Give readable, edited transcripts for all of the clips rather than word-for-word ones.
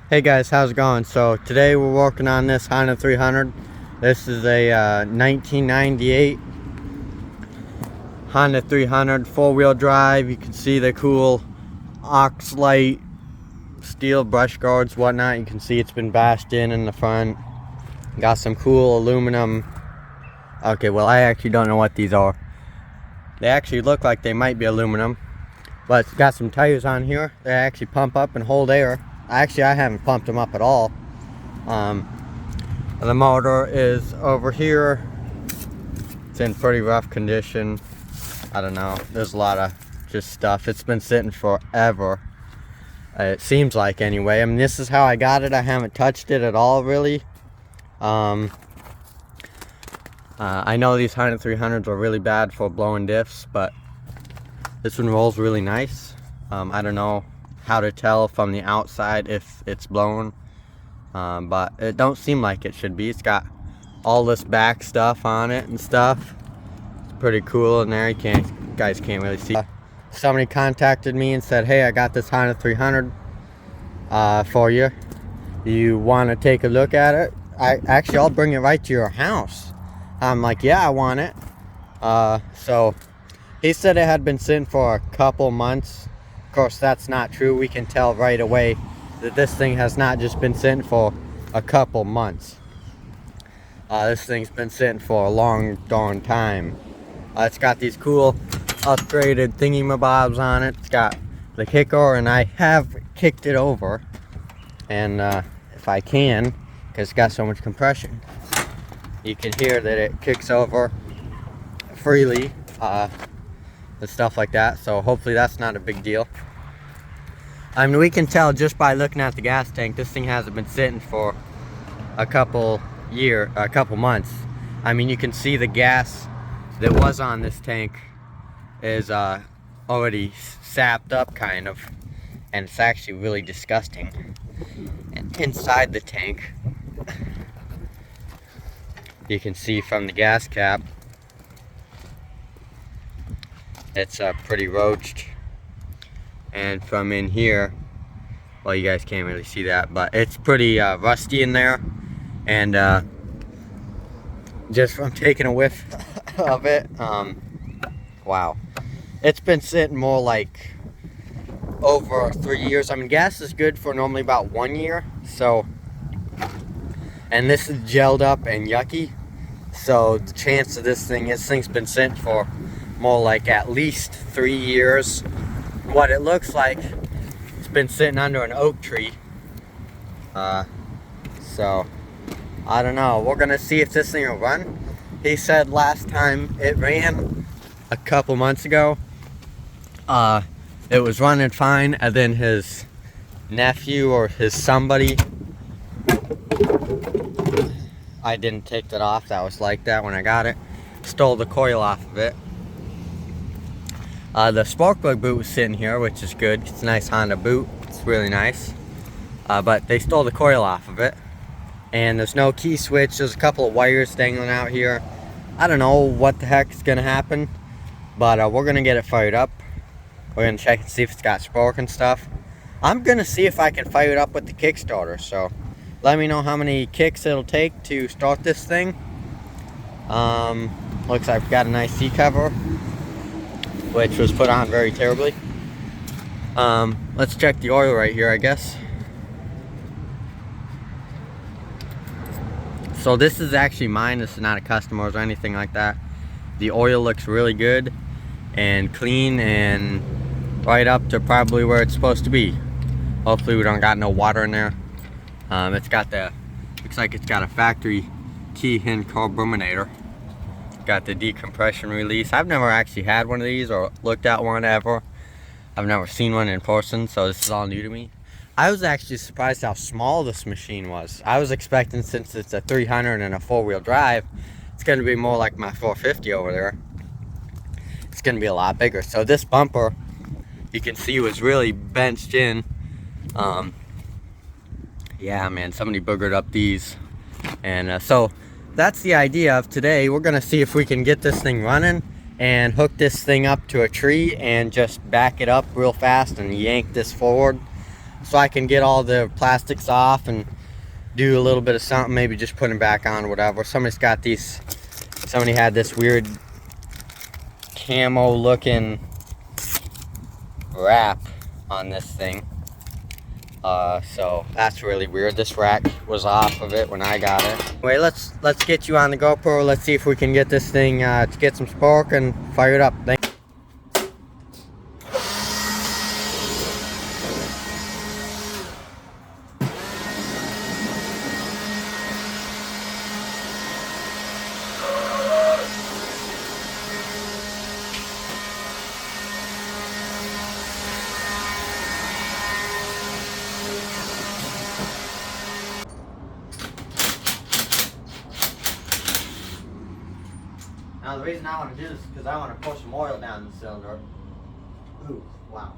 Hey guys, how's it going? So today we're working on this Honda 300. This is a 1998 Honda 300 four-wheel drive. You can see the cool Oxlite steel brush guards, whatnot. You can see it's been bashed in the front. Got some cool aluminum. Okay, well I actually don't know what these are. They actually look like they might be aluminum, but it's got some tires on here. They actually pump up and hold air. I haven't pumped them up at all. The motor is over here. It's in pretty rough condition. I don't know. There's a lot of just stuff. It's been sitting forever. It seems like anyway. I mean, this is how I got it. I haven't touched it at all, really. I know these Honda 300s are really bad for blowing diffs, but this one rolls really nice. I don't know how to tell from the outside if it's blown, but it don't seem like it should be. It's got all this back stuff on it and stuff. It's pretty cool in there. Guys can't really see. Somebody contacted me and said, hey, I got this Honda 300 for you. You want to take a look at it? I'll bring it right to your house. I'm like, yeah, I want it. So he said it had been sitting for a couple months. Of course, that's not true. We can tell right away that this thing has not just been sitting for a couple months. This thing's been sitting for a long darn time. It's got these cool upgraded thingy-mabobs on it. It's got the kicker, and I have kicked it over. And if I can, because it's got so much compression, you can hear that it kicks over freely. And stuff like that, so hopefully that's not a big deal. I mean, we can tell just by looking at the gas tank, this thing hasn't been sitting for a couple months. I mean, you can see the gas that was on this tank is already sapped up, kind of, and it's actually really disgusting. And inside the tank, you can see from the gas cap, it's pretty roached, and from in here, well, you guys can't really see that, but it's pretty rusty in there. And just from taking a whiff of it, wow, it's been sitting more like over 3 years. I mean, gas is good for normally about 1 year, so, and this is gelled up and yucky, so the chance of this thing's been sitting for more like at least 3 years. What it looks like, it's been sitting under an oak tree. So I don't know. We're gonna see if this thing will run. He said last time it ran a couple months ago, it was running fine, and then his nephew or his somebody, I didn't take that off, that was like that when I got it, stole the coil off of it. The spark plug boot was sitting here, which is good. It's a nice Honda boot. It's really nice. But they stole the coil off of it. And there's no key switch. There's a couple of wires dangling out here. I don't know what the heck is going to happen. But we're going to get it fired up. We're going to check and see if it's got spark and stuff. I'm going to see if I can fire it up with the Kickstarter. So let me know how many kicks it'll take to start this thing. Looks like we've got a nice seat cover, which was put on very terribly. Let's check the oil right here, I guess. So this is actually mine. This is not a customer's or anything like that. The oil looks really good and clean and right up to probably where it's supposed to be. Hopefully we don't got no water in there. It's got looks like it's got a factory key hinge carburetor. Got the decompression release. I've never actually had one of these or looked at one ever. I've never seen one in person, so this is all new to me. I was actually surprised how small this machine was. I was expecting, since it's a 300 and a four-wheel drive, it's going to be more like my 450 over there. It's going to be a lot bigger. So this bumper, you can see, was really benched in. Yeah, man, somebody boogered up these. And so that's the idea of today. We're going to see if we can get this thing running and hook this thing up to a tree and just back it up real fast and yank this forward. so I can get all the plastics off and do a little bit of something, maybe just put them back on or whatever. Somebody had this weird camo looking wrap on this thing. So that's really weird. This rack was off of it when I got it. Anyway, let's get you on the GoPro. Let's see if we can get this thing to get some spark and fire it up. Now the reason I want to do this is because I want to push some oil down the cylinder. Ooh, wow.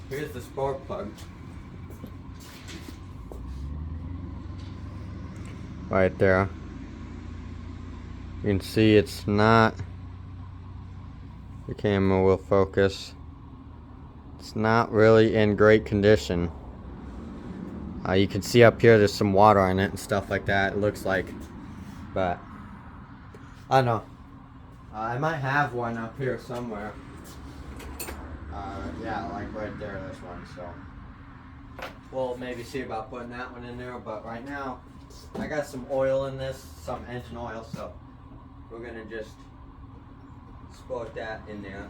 Here's the spark plug. Right there. You can see it's not, the camera will focus, it's not really in great condition. You can see up here there's some water in it and stuff like that, it looks like, but I don't know. I might have one up here somewhere. Yeah, like right there, this one, so we'll maybe see about putting that one in there, but right now I got some oil in this, some engine oil, so we're gonna just squirt that in there.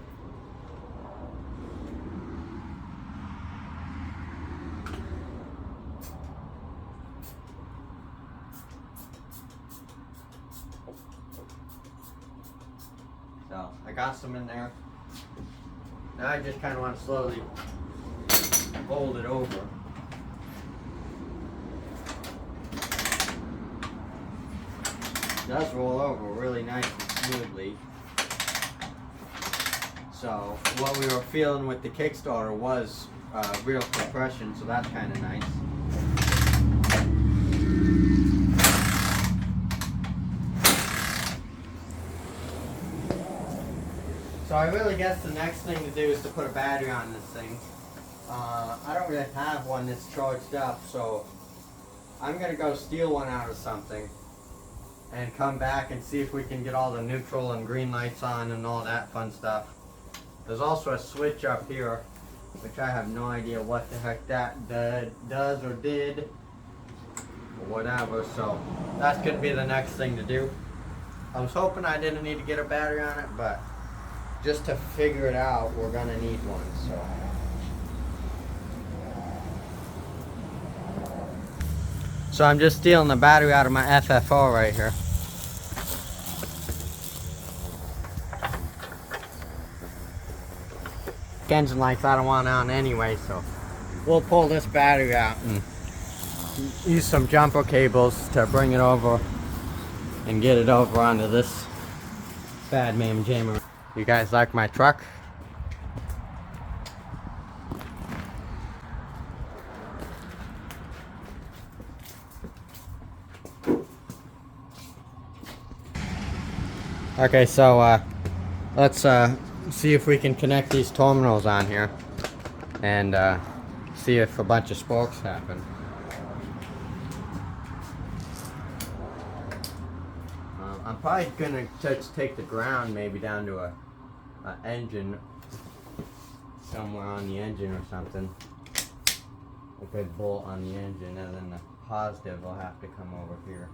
So I got some in there. Now I just kind of want to slowly fold it over. It does roll over really nice and smoothly. So what we were feeling with the Kickstarter was real compression, so that's kind of nice. So I really guess the next thing to do is to put a battery on this thing. I don't really have one that's charged up, so I'm going to go steal one out of something and come back and see if we can get all the neutral and green lights on and all that fun stuff. There's also a switch up here, which I have no idea what the heck that does or did or whatever, so that's going to be the next thing to do. I was hoping I didn't need to get a battery on it, but just to figure it out, we're going to need one, so. So I'm just stealing the battery out of my FFO right here. Engine lights I don't want on anyway, so we'll pull this battery out and use some jumper cables to bring it over and get it over onto this bad man jammer. You guys like my truck? Okay, so let's see if we can connect these terminals on here and see if a bunch of sparks happen. I'm probably gonna take the ground maybe down to a engine somewhere on the engine or something. A big bolt on the engine, and then the positive will have to come over here.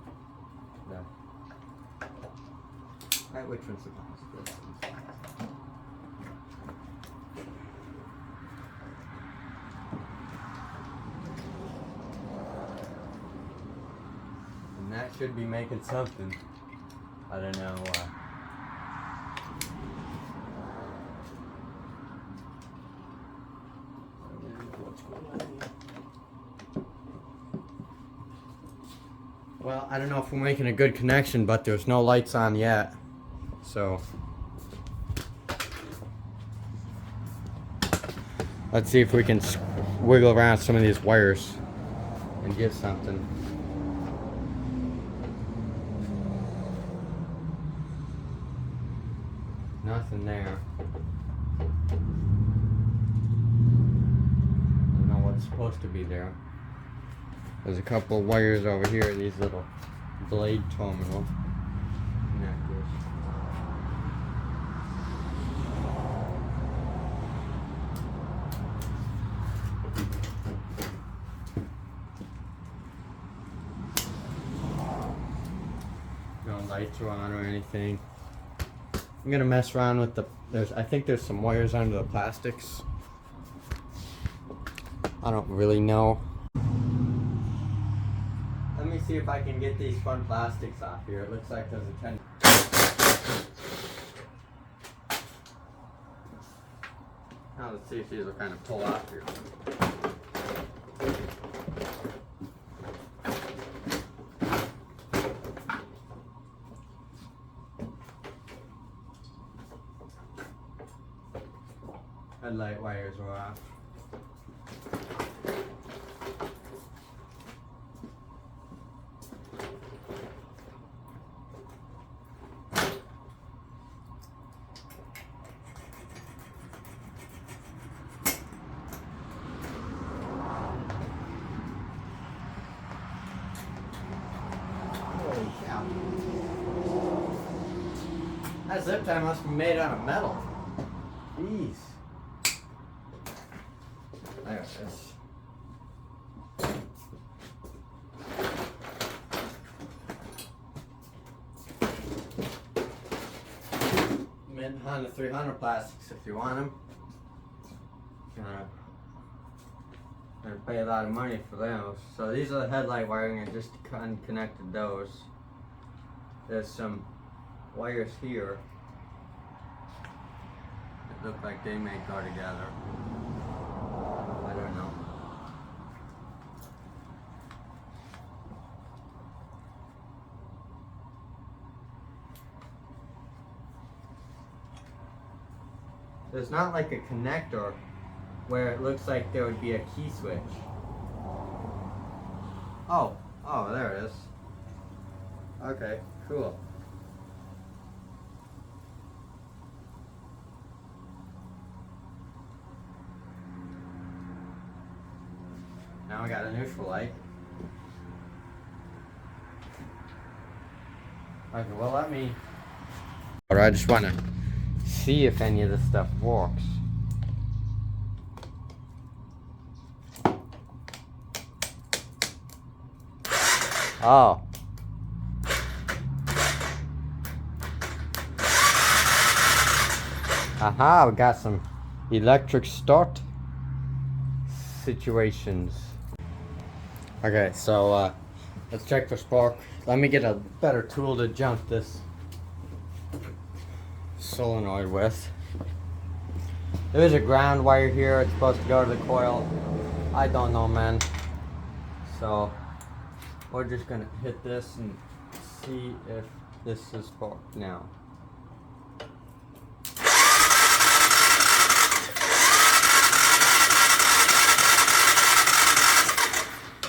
Right, which one's the positive? And that should be making something. I don't know. Well, I don't know if we're making a good connection, but there's no lights on yet. So let's see if we can wiggle around some of these wires and get something. Nothing there. I don't know what's it's supposed to be there. There's a couple of wires over here, these little blade terminal connectors. No lights are on or anything. I'm gonna mess around with the, I think there's some wires under the plastics. I don't really know. Let me see if I can get these front plastics off here. It looks like there's a 10. Now let's see if these will kind of pull off here. Headlight wires are off. Holy cow. That zip tie must be made out of metal. Jeez. There it is. Mid Honda 300 plastics if you want them. Gonna pay a lot of money for those. So these are the headlight wiring. I just unconnected those. There's some wires here that look like they may go together. I don't know. There's not like a connector where it looks like there would be a key switch. Oh, there it is. Okay, cool. Now we got a neutral light. Okay, well let me... I just want to see if any of this stuff works. Oh. Aha, we got some electric start situations. Okay, so let's check for spark. Let me get a better tool to jump this solenoid with. There's a ground wire here. It's supposed to go to the coil. I don't know, man. So we're just gonna hit this and see if this is sparked now.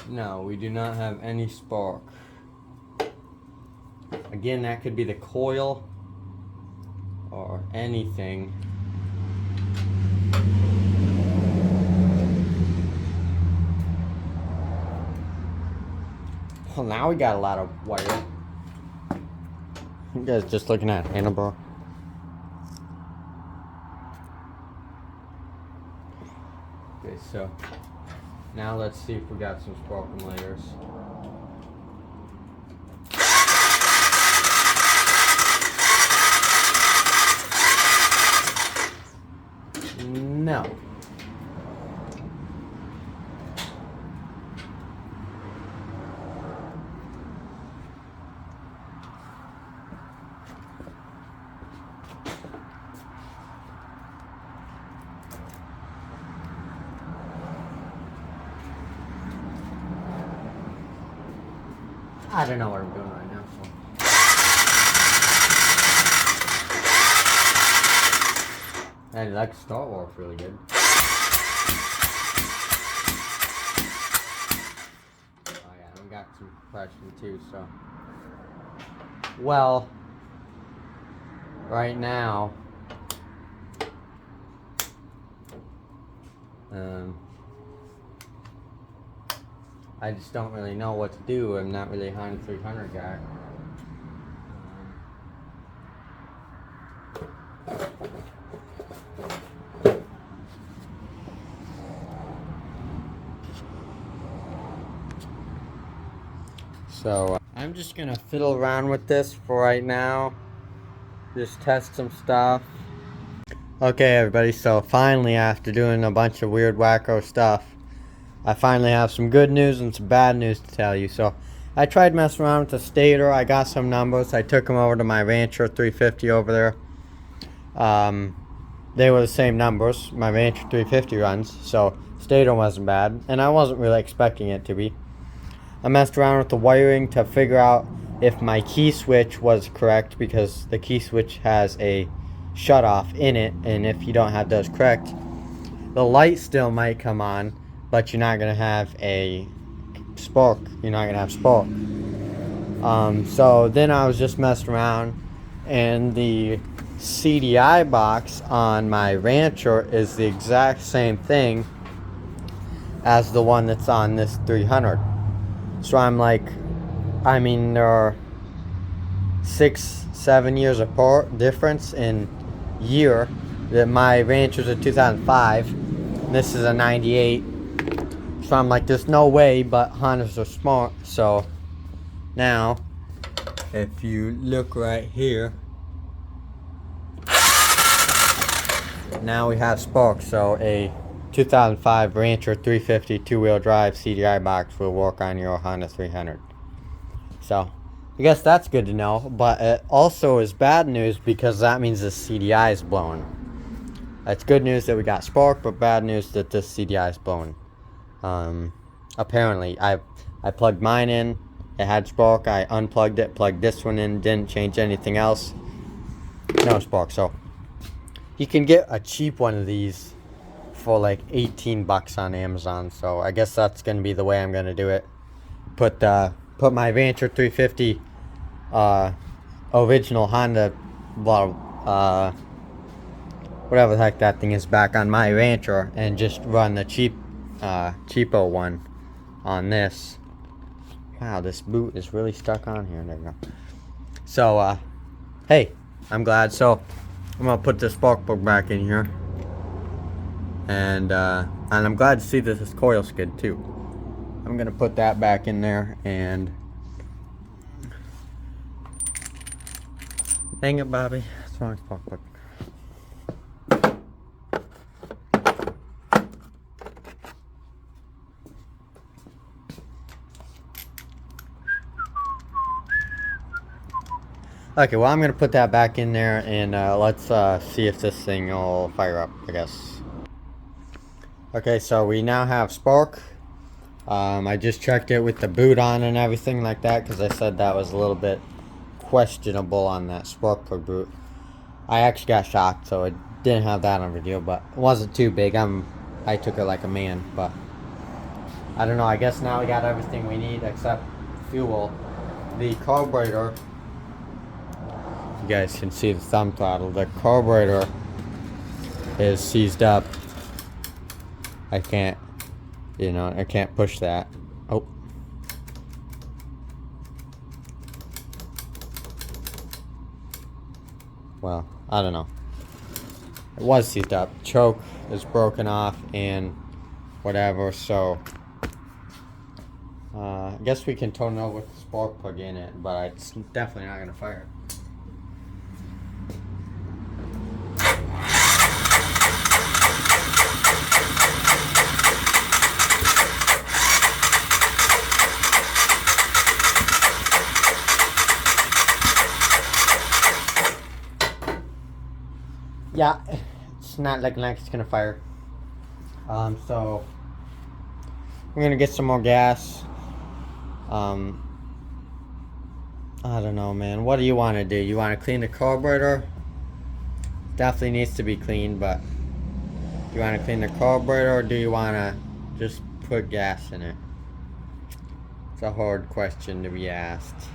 No, we do not have any spark. Again, that could be the coil or anything. Well, now we got a lot of wire. You guys just looking at handlebar. Okay, so now let's see if we got some sparking lighters. No. I don't know what I'm doing right now. So. And that start works really good. Oh yeah, we got some compression too, so. Well, right now, I just don't really know what to do. I'm not really a Honda 300 guy. So I'm just gonna fiddle around with this for right now. Just test some stuff. Okay everybody, so finally after doing a bunch of weird wacko stuff, I finally have some good news and some bad news to tell you. So I tried messing around with the stator. I got some numbers. I took them over to my Rancher 350 over there. They were the same numbers my Rancher 350 runs, so stator wasn't bad, and I wasn't really expecting it to be. I messed around with the wiring to figure out if my key switch was correct, because the key switch has a shut off in it, and if you don't have those correct, the light still might come on, but you're not gonna have a spark. You're not gonna have spark. So then I was just messing around, and the CDI box on my Rancher is the exact same thing as the one that's on this 300. So I'm like, I mean, there are 6-7 years apart difference in year. That my Rancher's a 2005, this is a 98. So I'm like, there's no way, but Hondas are smart. So now if you look right here, now we have spark. So a 2005 Rancher 350 two-wheel drive CDI box will work on your Honda 300. So I guess that's good to know, but it also is bad news because that means the CDI is blown. It's good news that we got spark, but bad news that this CDI is blown. Apparently I plugged mine in, it had spark. I unplugged it, plugged this one in, didn't change anything else, no spark. So you can get a cheap one of these for like 18 bucks on Amazon. So I guess that's gonna be the way I'm gonna do it. Put my Rancher 350 original Honda whatever the heck that thing is back on my Rancher, and just run the cheapo one on this. Wow, this boot is really stuck on here. There we go. So hey, I'm glad. So I'm gonna put this spark plug back in here, and I'm glad to see that this coil skid too. I'm gonna put that back in there, and dang it, Bobby, what's wrong with spark plug? Okay, well, I'm gonna put that back in there, and let's see if this thing will fire up, I guess. Okay, so we now have spark. I just checked it with the boot on and everything like that, because I said that was a little bit questionable on that spark plug boot. I actually got shocked, so I didn't have that on video, but it wasn't too big. I took it like a man, but I don't know. I guess now we got everything we need except fuel. The carburetor, you guys can see the thumb throttle. The carburetor is seized up. I can't, I can't push that. Oh. Well, I don't know. It was seized up. Choke is broken off and whatever, so I guess we can tone it over with the spark plug in it, but it's definitely not going to fire. Yeah, it's not looking like it's gonna fire. So we're gonna get some more gas. I don't know, man. What do you want to do? You want to clean the carburetor? Definitely needs to be cleaned, but do you want to clean the carburetor, or do you want to just put gas in it? It's a hard question to be asked.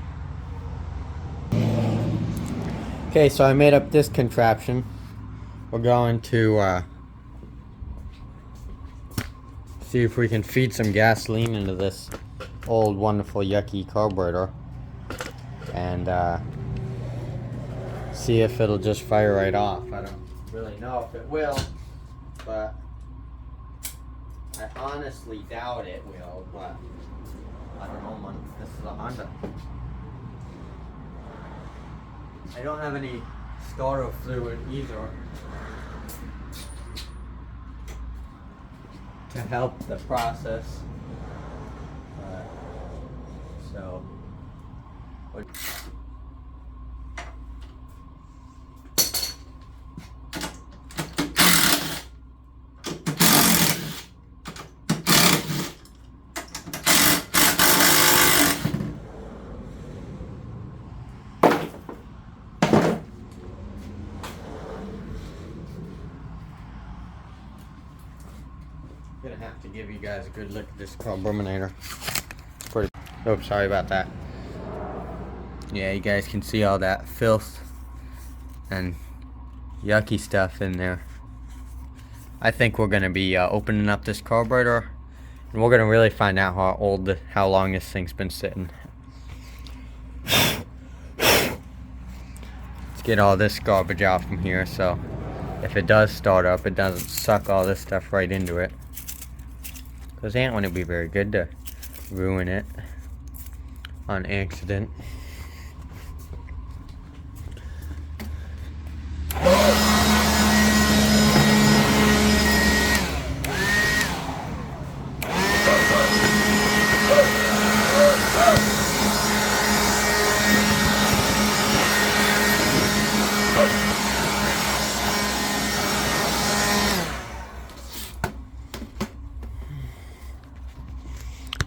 Okay, so I made up this contraption. We're going to see if we can feed some gasoline into this old wonderful yucky carburetor and see if it'll just fire right off. I don't really know if it will, but I honestly doubt it will, but I don't know, man. This is a Honda. I don't have any starter fluid either to help the process. So, I'm gonna have to give you guys a good look at this carburetor. Pretty. Oh, sorry about that. Yeah, you guys can see all that filth and yucky stuff in there. I think we're gonna be opening up this carburetor, and we're gonna really find out how long this thing's been sitting. Let's get all this garbage out from here, so if it does start up, it doesn't suck all this stuff right into it. Because it ain't want to be very good to ruin it on accident.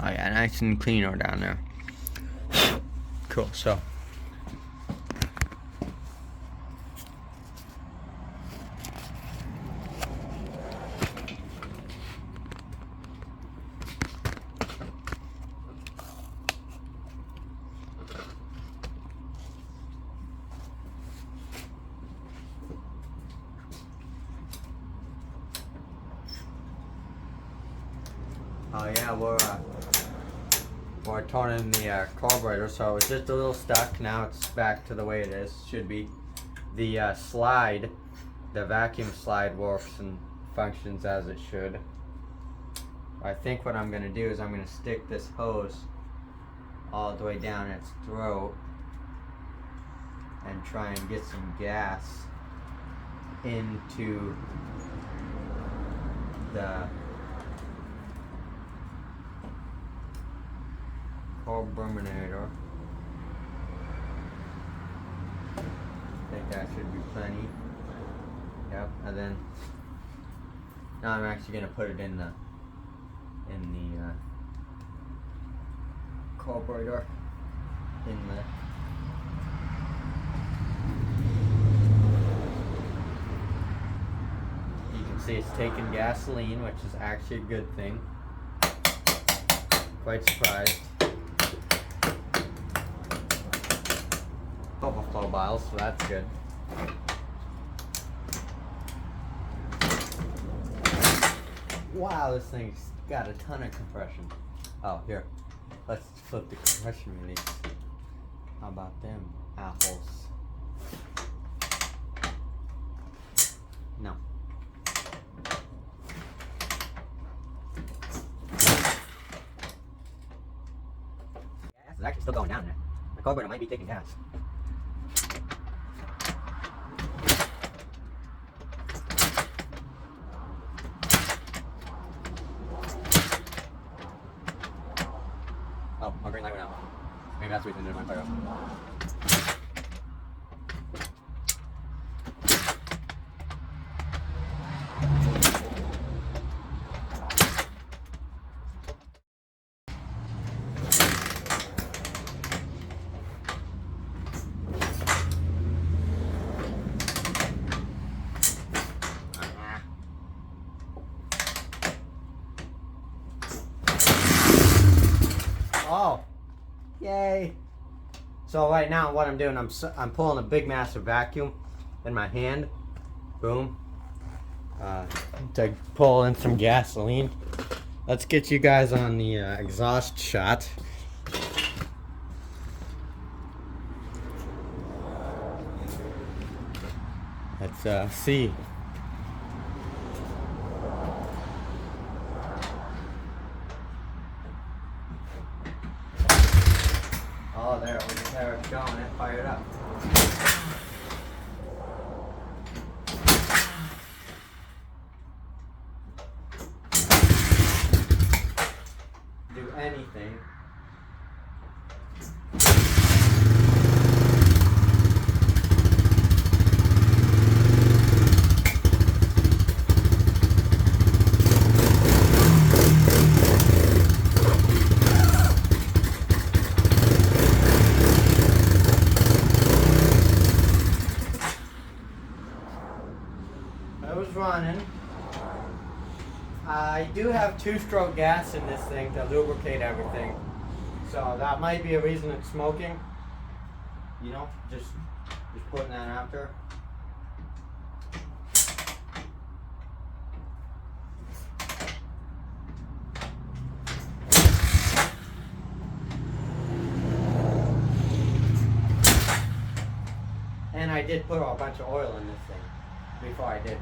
Oh yeah, nice and cleaner down there. Cool, so. Oh yeah, we're turning the carburetor, so it was just a little stuck. Now it's back to the way it is. Should be. The slide, the vacuum slide works and functions as it should. I think what I'm going to do is I'm going to stick this hose all the way down its throat and try and get some gas into the carburetor. I think that should be plenty. Yep, and then now I'm actually gonna put it in the carburetor inlet. You can see it's taking gasoline, which is actually a good thing. Quite surprised. Overflow miles, so that's good. Wow, this thing's got a ton of compression. Oh, here. Let's flip the compression release. How about them apples? No. Gas is actually still going down there. The carburetor might be taking gas. Oh, my green light went out. Maybe that's the reason it didn't fire up. Oh, yay. So right now what I'm doing, I'm pulling a big massive vacuum in my hand, boom, to pull in some gasoline Let's get you guys on the exhaust shot. Let's see. Oh, there it's going. It fired up. Do anything. It was running. I do have 2-stroke gas in this thing to lubricate everything. So that might be a reason it's smoking. You know, just putting that out there. And I did put a bunch of oil in this thing before I did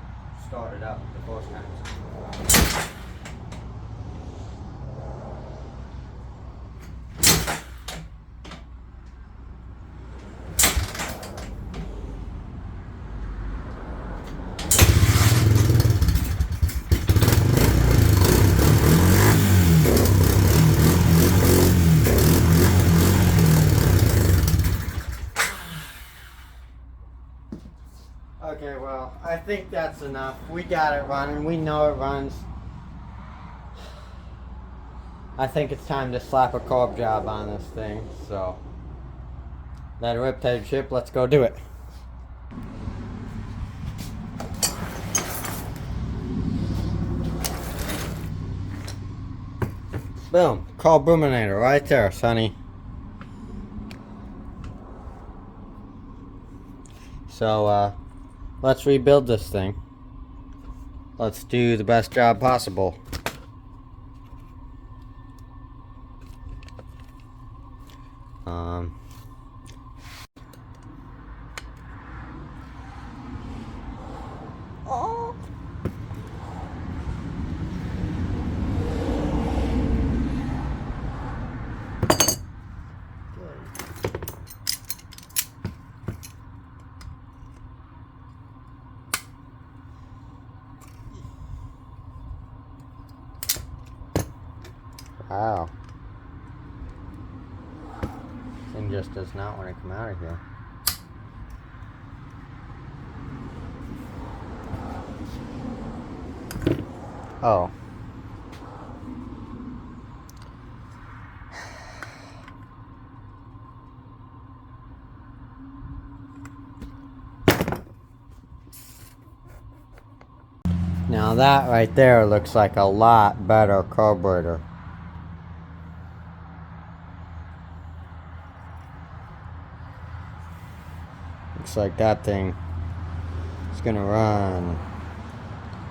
start it up the first time. Okay, well, I think that's enough. We got it running. We know it runs. I think it's time to slap a carb job on this thing, so let it rip, tape ship. Let's go do it. Boom. Carb Bruminator right there, sonny. So, let's rebuild this thing. Let's do the best job possible. Oh. Wow. Thing just does not want to come out of here. Oh. Now that right there looks like a lot better carburetor. Looks like that thing is gonna run.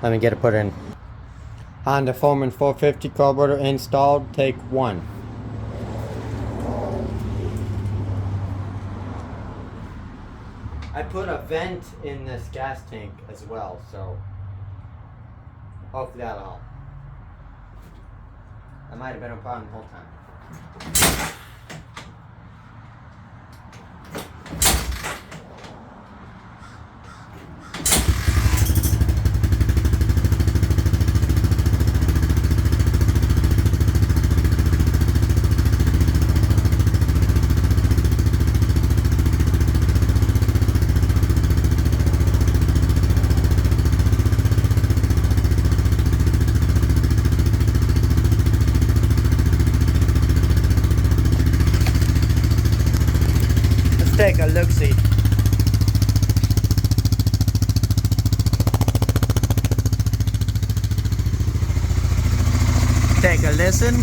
Let me get it put in. Honda Foreman 450 carburetor installed, take 1. I put a vent in this gas tank as well, so hopefully that'll help. That might have been a problem the whole time. Take a look-see. Take a listen.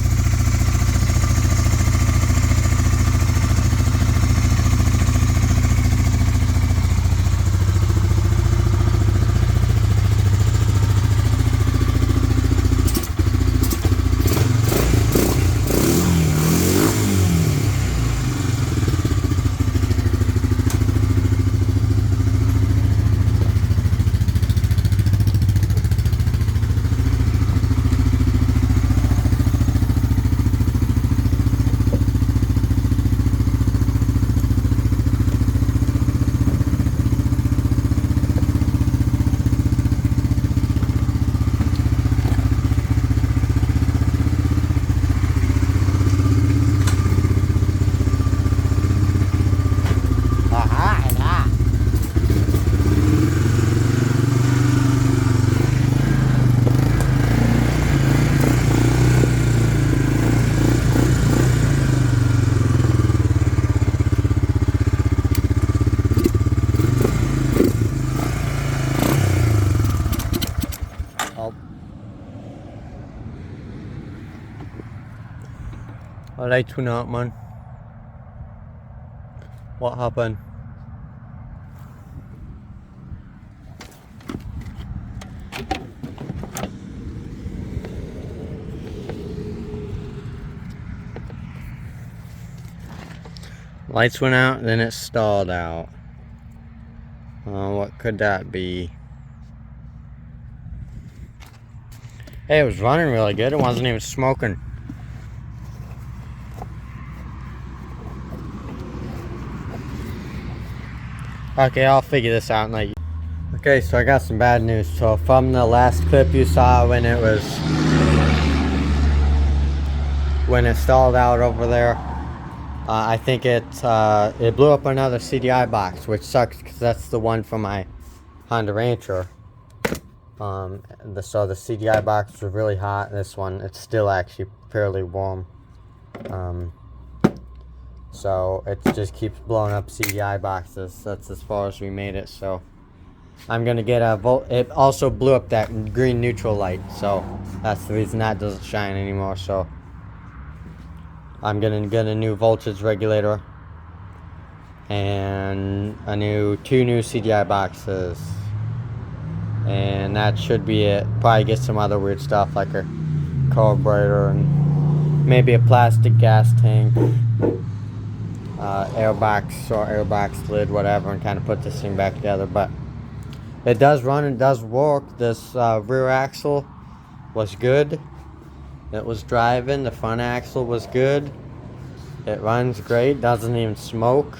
lights went out, man. What happened? Lights went out, then it stalled out. What could that be? Hey, it was running really good. It wasn't even smoking. Okay, I'll figure this out and let you. Okay, so I got some bad news. So from the last clip you saw when it stalled out over there, I think it blew up another CDI box, which sucks because that's the one from my Honda Rancher. So the CDI box was really hot. This one, it's still actually fairly warm. So it just keeps blowing up CDI boxes. That's as far as we made it. So I'm gonna get a volt. It also blew up that green neutral light. So that's the reason that doesn't shine anymore. So I'm gonna get a new voltage regulator and two new CDI boxes, and that should be it. Probably get some other weird stuff like a carburetor and maybe a plastic gas tank, airbox or airbox lid, whatever, and kind of put this thing back together. But it does run and does work. This rear axle was good. It was driving. The front axle was good. It runs great. Doesn't even smoke.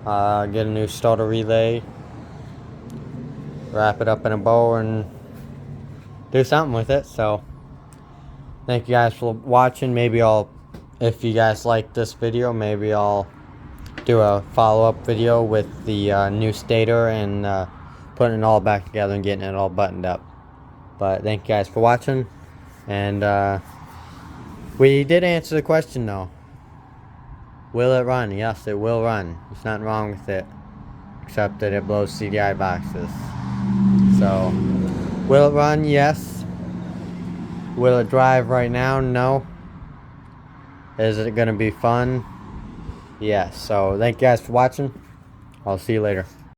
Get a new starter relay. Wrap it up in a bow and do something with it. So thank you guys for watching. Maybe if you guys like this video, maybe I'll do a follow-up video with the new stator and putting it all back together and getting it all buttoned up. But thank you guys for watching. And we did answer the question though. Will it run? Yes, it will run. There's nothing wrong with it, except that it blows CDI boxes. So, will it run? Yes. Will it drive right now? No. Is it going to be fun? Yes. So, thank you guys for watching. I'll see you later.